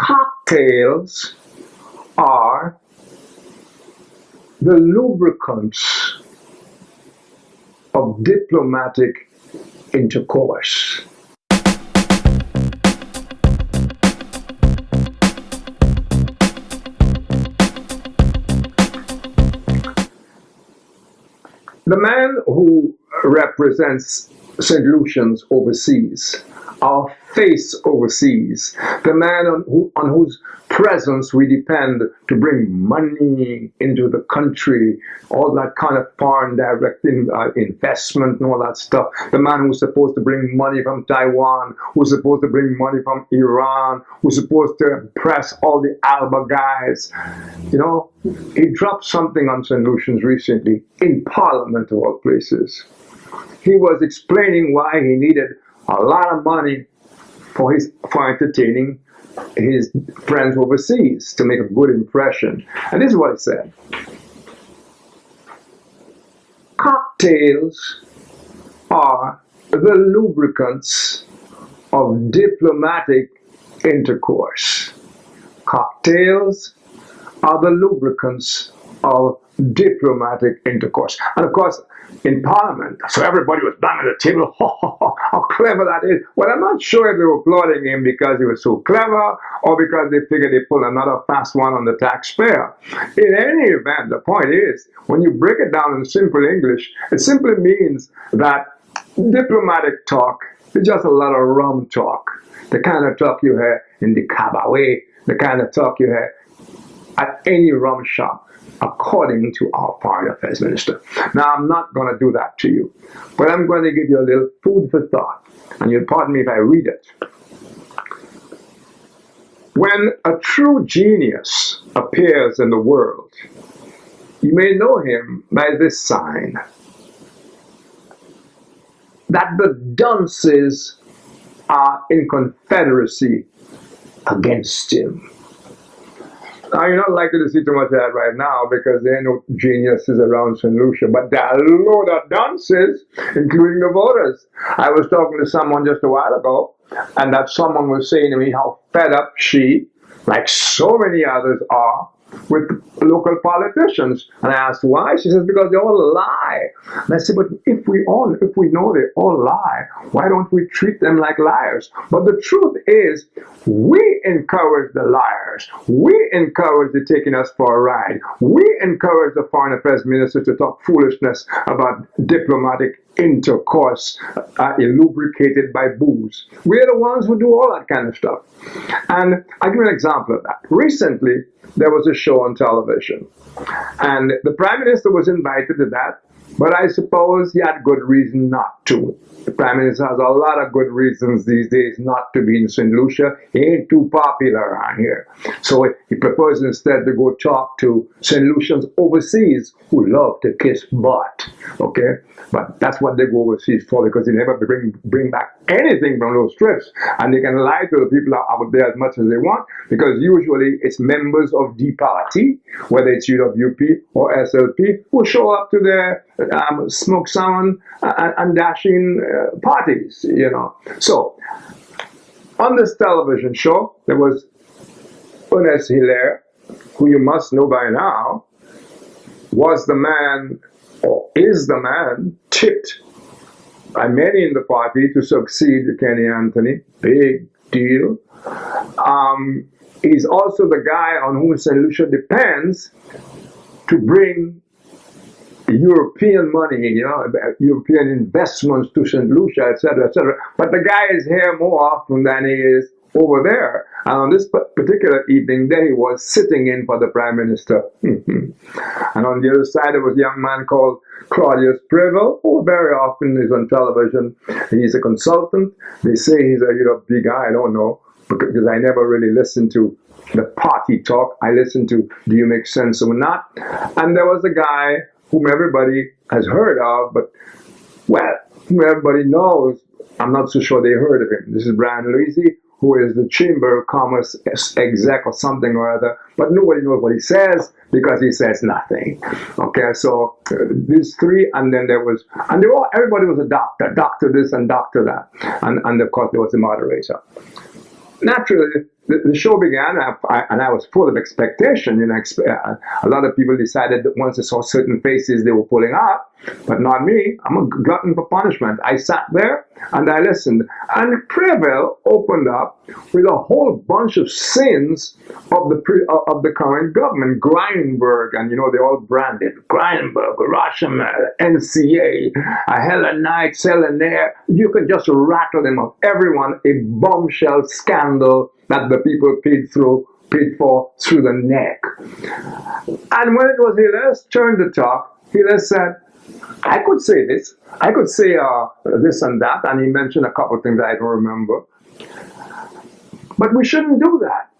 Cocktails are the lubricants of diplomatic intercourse. The man who represents St. Lucians overseas, our face overseas, the man on whose presence we depend to bring money into the country, all that kind of foreign direct investment and all that stuff, the man who's supposed to bring money from Taiwan, who's supposed to bring money from Iran, who's supposed to impress all the Alba guys. You know, he dropped something on St. Lucians recently in Parliament of all places. He was explaining why he needed a lot of money for entertaining his friends overseas to make a good impression. And this is what he said. Cocktails are the lubricants of diplomatic intercourse. Cocktails are the lubricants of diplomatic intercourse. And of course, in Parliament, so everybody was banging the table, how clever that is. Well, I'm not sure if they were applauding him because he was so clever or because they figured they pulled another fast one on the taxpayer. In any event, the point is, when you break it down in simple English, it simply means that diplomatic talk is just a lot of rum talk. The kind of talk you hear in the cabaret, the kind of talk you hear at any rum shop, according to our Foreign Affairs Minister. Now, I'm not going to do that to you, but I'm going to give you a little food for thought, and you'll pardon me if I read it. When a true genius appears in the world, you may know him by this sign, that the dunces are in confederacy against him. Now, you're not likely to see too much of that right now because there ain't no geniuses around St. Lucia, but there are a load of dunces, including the voters. I was talking to someone just a while ago, and that someone was saying to me how fed up she, like so many others, are with local politicians. And I asked why. She says because they all lie. And I said, but if we know they all lie, why don't we treat them like liars? But the truth is, we encourage the liars. We encourage the taking us for a ride. We encourage the Foreign Affairs Minister to talk foolishness about diplomatic intercourse lubricated by booze. We're the ones who do all that kind of stuff. And I'll give you an example of that. Recently, there was a show on television, and the Prime Minister was invited to that, but I suppose he had good reason not to. The Prime Minister has a lot of good reasons these days not to be in St. Lucia. He ain't too popular around here. So he prefers instead to go talk to St. Lucians overseas who love to kiss butt. Okay? But that's what they go overseas for, because they never bring back anything from those trips. And they can lie to the people out there as much as they want, because usually it's members of the party, whether it's UWP or SLP, who show up to their smoke sound and dashing parties, you know. So, on this television show, there was Ernest Hilaire, who you must know by now, was the man, or is the man, tipped by many in the party to succeed Kenny Anthony. Big deal. He's also the guy on whom St. Lucia depends to bring European money, you know, European investments to St. Lucia, etc., etc. But the guy is here more often than he is over there. And on this particular evening, there he was sitting in for the Prime Minister. And on the other side, there was a young man called Claudius Prevel, who very often is on television. He's a consultant. They say he's a big guy. I don't know, because I never really listened to the party talk. I listened to Do You Make Sense or Not? And there was a guy whom everybody has heard of, but, well, whom everybody knows. I'm not so sure they heard of him. This is Brian Luisi, who is the Chamber of Commerce exec or something or other, but nobody knows what he says because he says nothing. Okay, so these three, and then there was, and everybody was a doctor this and doctor that, and of course there was a moderator. Naturally, the show began, and I was full of expectation. A lot of people decided that once they saw certain faces, they were pulling out, but not me. I'm a glutton for punishment. I sat there and I listened. And Prevel opened up with a whole bunch of sins of the current government. Greinberg, and they're all branded. Greinberg, Rochamel, NCA, Helen Knight, Selenaire. You can just rattle them up. Everyone, a bombshell scandal that the people paid for through the neck. And when it was Hila's turn to talk, Hila said, I could say this. I could say this and that. And he mentioned a couple of things I don't remember. But we shouldn't do that.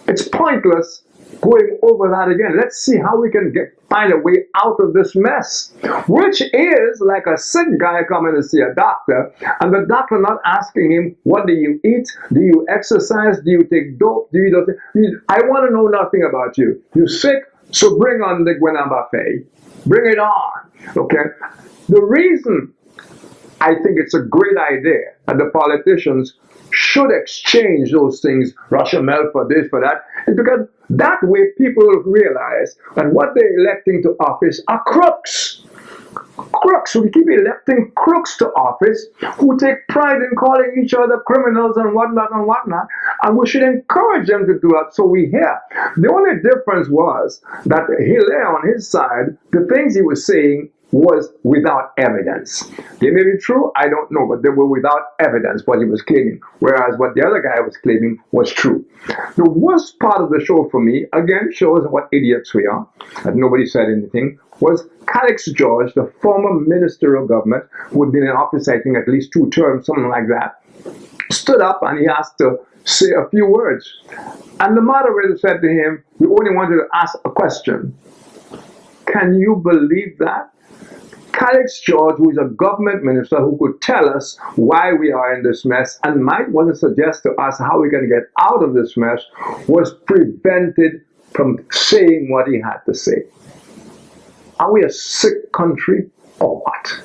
It's pointless going over that again. Let's see how we can find a way out of this mess, which is like a sick guy coming to see a doctor, and the doctor not asking him, what do you eat? Do you exercise? Do you take dope? Do you do? I want to know nothing about you. You're sick, so bring on the Gwen fehi. Bring it on. Okay? The reason I think it's a great idea that the politicians should exchange those things, Rochamel for this, for that, is because that way people realize that what they're electing to office are crooks. Crooks. We keep electing crooks to office who take pride in calling each other criminals and whatnot, and we should encourage them to do that. So we hear. The only difference was that Hilaire on his side, the things he was saying was without evidence. They may be true, I don't know, but they were without evidence what he was claiming, whereas what the other guy was claiming was true. The worst part of the show for me, again, shows what idiots we are, that nobody said anything, was Calix George, the former Minister of Government, who had been in office, I think, at least 2 terms, something like that, stood up and he asked to say a few words. And the moderator said to him, we only wanted to ask a question. Can you believe that? Calix George, who is a government minister who could tell us why we are in this mess and might want to suggest to us how we can get out of this mess, was prevented from saying what he had to say. Are we a sick country or what?